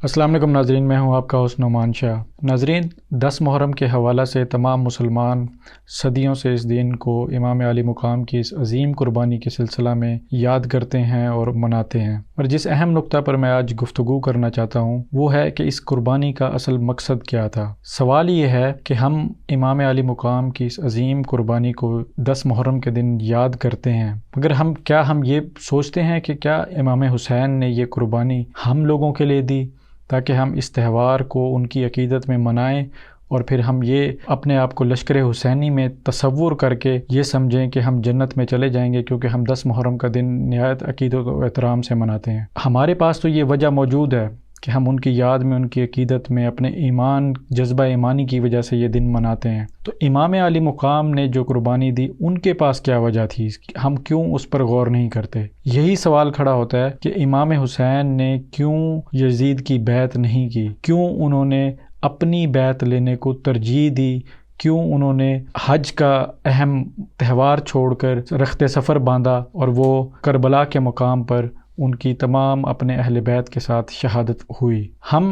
السلام علیکم ناظرین، میں ہوں آپ کا ہوسٹ نعمان شاہ۔ ناظرین، 10 محرم کے حوالہ سے تمام مسلمان صدیوں سے اس دن کو امام عالی مقام کی اس عظیم قربانی کے سلسلہ میں یاد کرتے ہیں اور مناتے ہیں، اور جس اہم نقطہ پر میں آج گفتگو کرنا چاہتا ہوں وہ ہے کہ اس قربانی کا اصل مقصد کیا تھا۔ سوال یہ ہے کہ ہم امام عالی مقام کی اس عظیم قربانی کو 10 محرم کے دن یاد کرتے ہیں، مگر ہم یہ سوچتے ہیں کہ کیا امام حسین نے یہ قربانی ہم لوگوں کے لیے دی تاکہ ہم اس تہوار کو ان کی عقیدت میں منائیں، اور پھر ہم یہ اپنے آپ کو لشکر حسینی میں تصور کر کے یہ سمجھیں کہ ہم جنت میں چلے جائیں گے کیونکہ ہم 10 محرم کا دن نہایت عقیدت و احترام سے مناتے ہیں۔ ہمارے پاس تو یہ وجہ موجود ہے کہ ہم ان کی یاد میں، ان کی عقیدت میں، اپنے ایمان، جذبہ ایمانی کی وجہ سے یہ دن مناتے ہیں۔ تو امام عالی مقام نے جو قربانی دی ان کے پاس کیا وجہ تھی، ہم کیوں اس پر غور نہیں کرتے؟ یہی سوال کھڑا ہوتا ہے کہ امام حسین نے کیوں یزید کی بیعت نہیں کی، کیوں انہوں نے اپنی بیعت لینے کو ترجیح دی، کیوں انہوں نے حج کا اہم تہوار چھوڑ کر رخت سفر باندھا اور وہ کربلا کے مقام پر ان کی تمام اپنے اہل بیت کے ساتھ شہادت ہوئی۔ ہم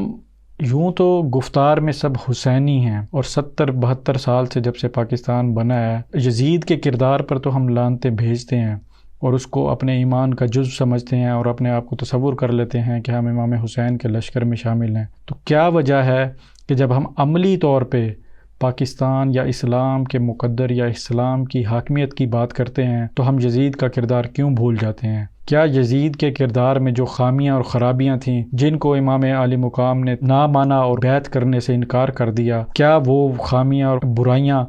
یوں تو گفتار میں سب حسینی ہیں، اور 70-72 سال سے جب سے پاکستان بنا ہے، یزید کے کردار پر تو ہم لعنتیں بھیجتے ہیں اور اس کو اپنے ایمان کا جزو سمجھتے ہیں اور اپنے آپ کو تصور کر لیتے ہیں کہ ہم امام حسین کے لشکر میں شامل ہیں۔ تو کیا وجہ ہے کہ جب ہم عملی طور پہ پاکستان یا اسلام کے مقدر یا اسلام کی حاکمیت کی بات کرتے ہیں تو ہم یزید کا کردار کیوں بھول جاتے ہیں؟ کیا یزید کے کردار میں جو خامیاں اور خرابیاں تھیں جن کو امام عالی مقام نے نہ مانا اور بیعت کرنے سے انکار کر دیا، کیا وہ خامیاں اور برائیاں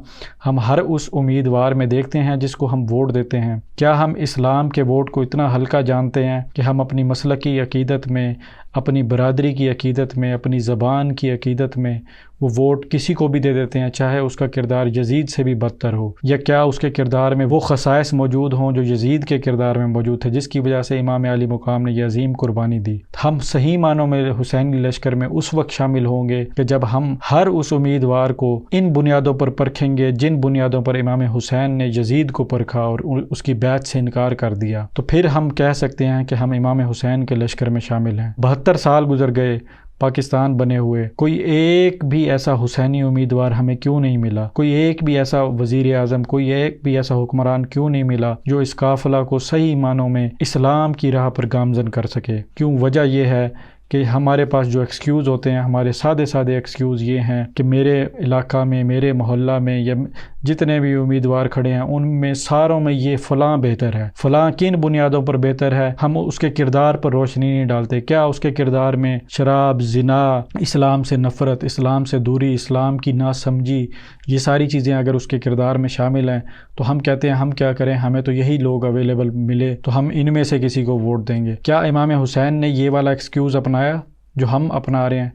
ہم ہر اس امیدوار میں دیکھتے ہیں جس کو ہم ووٹ دیتے ہیں؟ کیا ہم اسلام کے ووٹ کو اتنا ہلکا جانتے ہیں کہ ہم اپنی مسلکی عقیدت میں، اپنی برادری کی عقیدت میں، اپنی زبان کی عقیدت میں وہ ووٹ کسی کو بھی دے دیتے ہیں، چاہے اس کا کردار یزید سے بھی بدتر ہو؟ یا کیا اس کے کردار میں وہ خصائص موجود ہوں جو یزید کے کردار میں موجود تھے، جس کی وجہ سے امام علی مقام نے یہ عظیم قربانی دی؟ ہم صحیح معنوں میں حسینی لشکر میں اس وقت شامل ہوں گے کہ جب ہم ہر اس امیدوار کو ان بنیادوں پر پرکھیں گے جن بنیادوں پر امام حسین نے یزید کو پرکھا اور اس کی بیعت سے انکار کر دیا، تو پھر ہم کہہ سکتے ہیں کہ ہم امام حسین کے لشکر میں شامل ہیں۔ 72 سال گزر گئے پاکستان بنے ہوئے، کوئی ایک بھی ایسا حسینی امیدوار ہمیں کیوں نہیں ملا؟ کوئی ایک بھی ایسا وزیر اعظم، کوئی ایک بھی ایسا حکمران کیوں نہیں ملا جو اس قافلہ کو صحیح معنوں میں اسلام کی راہ پر گامزن کر سکے؟ کیوں؟ وجہ یہ ہے کہ ہمارے پاس جو ایکسکیوز ہوتے ہیں، ہمارے سادے ایکسکیوز یہ ہیں کہ میرے علاقہ میں، میرے محلہ میں، یا جتنے بھی امیدوار کھڑے ہیں ان میں ساروں میں یہ فلاں بہتر ہے، فلاں کن بنیادوں پر بہتر ہے، ہم اس کے کردار پر روشنی نہیں ڈالتے۔ کیا اس کے کردار میں شراب، زنا، اسلام سے نفرت، اسلام سے دوری، اسلام کی ناسمجھی، یہ ساری چیزیں اگر اس کے کردار میں شامل ہیں تو ہم کہتے ہیں ہم کیا کریں، ہمیں تو یہی لوگ اویلیبل ملے تو ہم ان میں سے کسی کو ووٹ دیں گے۔ کیا امام حسین نے یہ والا ایکسکیوز اپنایا جو ہم اپنا رہے ہیں؟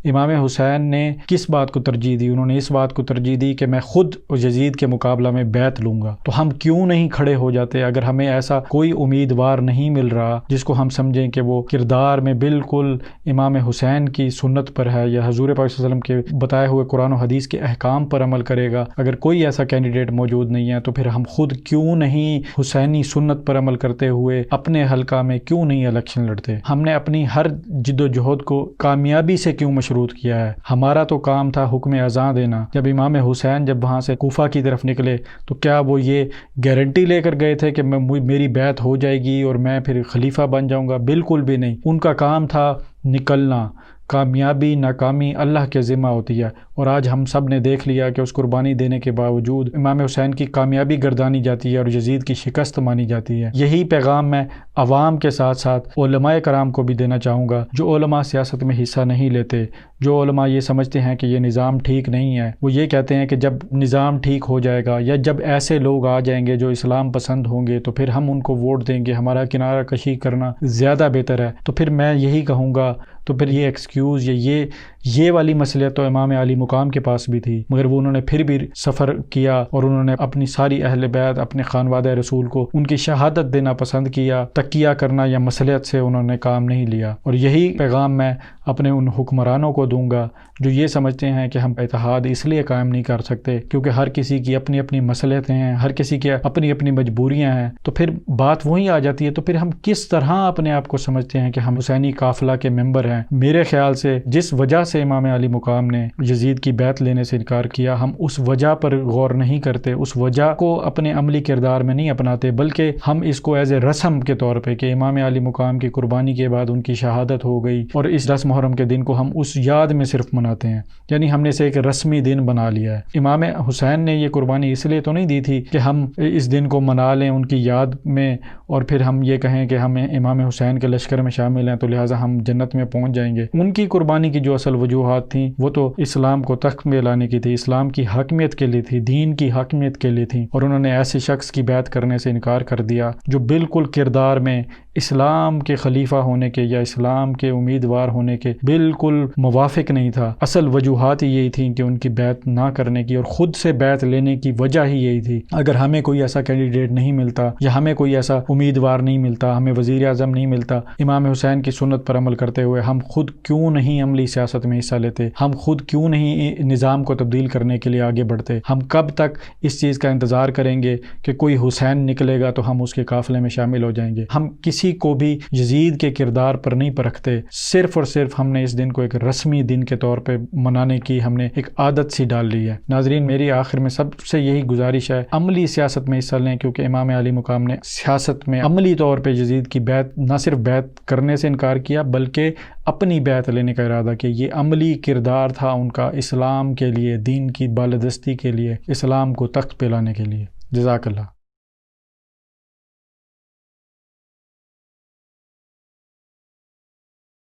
امام حسین نے کس بات کو ترجیح دی؟ انہوں نے اس بات کو ترجیح دی کہ میں خود یزید کے مقابلہ میں بیعت لوں گا۔ تو ہم کیوں نہیں کھڑے ہو جاتے اگر ہمیں ایسا کوئی امیدوار نہیں مل رہا جس کو ہم سمجھیں کہ وہ کردار میں بالکل امام حسین کی سنت پر ہے یا حضور پاک صلی اللہ علیہ وسلم کے بتائے ہوئے قرآن و حدیث کے احکام پر عمل کرے گا؟ اگر کوئی ایسا کینڈیڈیٹ موجود نہیں ہے تو پھر ہم خود کیوں نہیں حسینی سنت پر عمل کرتے ہوئے اپنے حلقہ میں کیوں نہیں الیکشن لڑتے؟ ہم نے اپنی ہر جد و جہد کو کامیابی سے کیوں مشروط کیا ہے؟ ہمارا تو کام تھا حکم اذان دینا۔ جب امام حسین جب وہاں سے کوفہ کی طرف نکلے تو کیا وہ یہ گارنٹی لے کر گئے تھے کہ میری بیعت ہو جائے گی اور میں پھر خلیفہ بن جاؤں گا؟ بالکل بھی نہیں۔ ان کا کام تھا نکلنا۔ کامیابی ناکامی اللہ کے ذمہ ہوتی ہے، اور آج ہم سب نے دیکھ لیا کہ اس قربانی دینے کے باوجود امام حسین کی کامیابی گردانی جاتی ہے اور یزید کی شکست مانی جاتی ہے۔ یہی پیغام میں عوام کے ساتھ ساتھ علماء کرام کو بھی دینا چاہوں گا۔ جو علماء سیاست میں حصہ نہیں لیتے، جو علماء یہ سمجھتے ہیں کہ یہ نظام ٹھیک نہیں ہے، وہ یہ کہتے ہیں کہ جب نظام ٹھیک ہو جائے گا یا جب ایسے لوگ آ جائیں گے جو اسلام پسند ہوں گے تو پھر ہم ان کو ووٹ دیں گے، ہمارا کنارہ کشی کرنا زیادہ بہتر ہے۔ تو پھر میں یہی کہوں گا، تو پھر یہ ایکسکیوز یا یہ والی مصلحت تو امام علی مقام کے پاس بھی تھی، مگر وہ انہوں نے پھر بھی سفر کیا اور انہوں نے اپنی ساری اہل بیت، اپنے خانوادہ رسول کو ان کی شہادت دینا پسند کیا، تکیہ کرنا یا مصلحت سے انہوں نے کام نہیں لیا۔ اور یہی پیغام میں اپنے ان حکمرانوں کو دوں گا جو یہ سمجھتے ہیں کہ ہم اتحاد اس لیے قائم نہیں کر سکتے کیونکہ ہر کسی کی اپنی اپنی مصلحتیں ہیں، ہر کسی کی اپنی اپنی مجبوریاں ہیں، تو پھر بات وہی آ جاتی ہے۔ تو پھر ہم کس طرح اپنے آپ کو سمجھتے ہیں کہ ہم حسینی قافلہ کے ممبر ہیں؟ میرے خیال سے جس وجہ سے امام علی مقام نے یزید کی بیعت لینے سے انکار کیا، ہم اس وجہ پر غور نہیں کرتے، اس وجہ کو اپنے عملی کردار میں نہیں اپناتے، بلکہ ہم اس کو ایز اے رسم کے طور پہ کہ امام علی مقام کی قربانی کے بعد ان کی شہادت ہو گئی اور اس 10 محرم کے دن کو ہم اس یاد میں صرف مناتے ہیں، یعنی ہم نے اسے ایک رسمی دن بنا لیا ہے۔ امام حسین نے یہ قربانی اس لیے تو نہیں دی تھی کہ ہم اس دن کو منا لیں ان کی یاد میں اور پھر ہم یہ کہیں کہ ہم امام حسین کے لشکر میں شامل ہیں تو لہٰذا ہم جنت میں پہنچ جائیں گے۔ ان کی قربانی کی جو اصل وجوہات تھیں وہ تو اسلام کو تخت میں لانے کی تھی، اسلام کی حاکمیت کے لیے تھی، دین کی حاکمیت کے لیے تھی، اور انہوں نے ایسے شخص کی بیعت کرنے سے انکار کر دیا جو بالکل کردار میں اسلام کے خلیفہ ہونے کے یا اسلام کے امیدوار ہونے کے بالکل موافق نہیں تھا۔ اصل وجوہات ہی یہی تھیں کہ ان کی بیعت نہ کرنے کی، اور خود سے بیعت لینے کی وجہ ہی یہی تھی۔ اگر ہمیں کوئی ایسا کینڈیڈیٹ نہیں ملتا یا ہمیں کوئی ایسا امیدوار نہیں ملتا، ہمیں وزیر اعظم نہیں ملتا، امام حسین کی سنت پر عمل کرتے ہوئے ہم خود کیوں نہیں عملی سیاست میں حصہ لیتے؟ ہم خود کیوں نہیں نظام کو تبدیل کرنے کے لیے آگے بڑھتے؟ ہم کب تک اس چیز کا انتظار کریں گے کہ کوئی حسین نکلے گا تو ہم اس کے قافلے میں شامل ہو جائیں گے؟ ہم کسی کو بھی یزید کے کردار پر نہیں پرکھتے، صرف اور صرف ہم نے اس دن کو ایک رسمی دن کے طور پہ منانے کی ہم نے ایک عادت سی ڈال لی ہے۔ ناظرین، میری آخر میں سب سے یہی گزارش ہے، عملی سیاست میں حصہ لیں، کیونکہ امام علی مقام نے سیاست میں عملی طور پہ یزید کی بیعت نہ صرف بیعت کرنے سے انکار کیا بلکہ اپنی بیعت لینے کا ارادہ کیا۔ یہ عملی کردار تھا ان کا اسلام کے لیے، دین کی بالادستی کے لیے، اسلام کو تخت پہ لانے کے لیے۔ جزاک اللہ۔